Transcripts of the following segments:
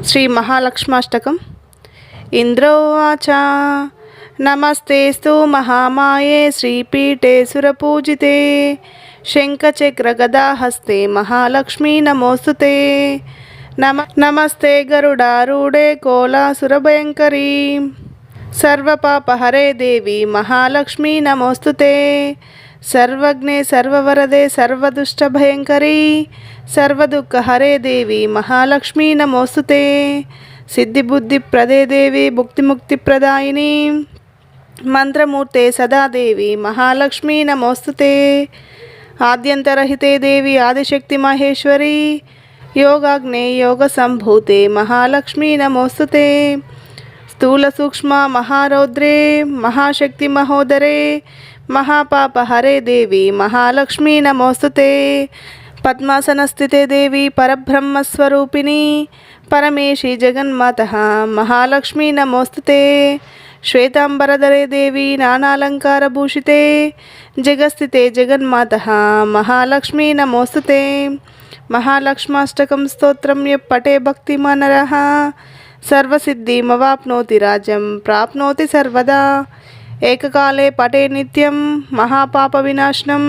శ్రీ మహాలక్ష్మాష్టకం. ఇంద్రోవాచ నమస్తేస్తు మహామాయే శ్రీపీఠే సురపూజితే శంఖచక్రగదాహస్తే మహాలక్ష్మీ నమోస్తుతే. నమస్తే గరుడారూఢే కోలాసురభయంకరీ సర్వపాపహరే దేవి మహాలక్ష్మీ నమోస్తుతే. సర్వజ్ఞే సర్వవరదే సర్వదుష్టభయంకరీ సర్వదుఃఖహరే దేవి మహాలక్ష్మీ నమోస్తుతే. సిద్ధిబుద్ధిప్రదే దేవి భుక్తిముక్తిప్రదాయిని మంత్రమూర్తే సదాదేవి మహాలక్ష్మీ నమోస్తుతే. ఆద్యంతరహితే దేవి ఆదిశక్తి మహేశ్వరి యోగాగ్నే యోగసంభూతే మహాలక్ష్మీ నమోస్తుతే. స్థూల సూక్ష్మ మహారౌద్రే మహాశక్తి మహోదరే మహాపాపహరే దేవి మహాలక్ష్మీ నమోస్తుతే. పద్మాసనస్థితే దేవి పరబ్రహ్మస్వరూపిణి పరమేశి జగన్మాతః మహాలక్ష్మీ నమోస్తుతే. శ్వేతాంబరధరే దేవి నానాలంకారభూషితే జగస్థితే జగన్మాతః మహాలక్ష్మీ నమోస్తుతే. మహాలక్ష్మాష్టకం స్తోత్రం యః పఠే భక్తిమానరః సర్వసిద్ధిమవాప్నోతి రాజ్యం ప్రాప్నోతి సర్వదా. ఏకకాలే పఠే నిత్యం మహాపాపవినాశనం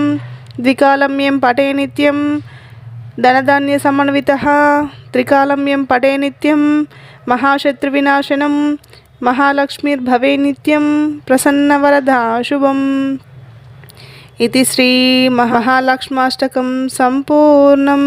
ద్వికాలం యం పఠే నిత్యం ధనధాన్యసమన్వితః త్రికాలం యం పఠే నిత్యం మహాశత్రువినాశనం మహాలక్ష్మీర్భవే నిత్యం ప్రసన్నవరదా శుభం. ఇది శ్రీ మహాలక్ష్మాష్టకం సంపూర్ణం.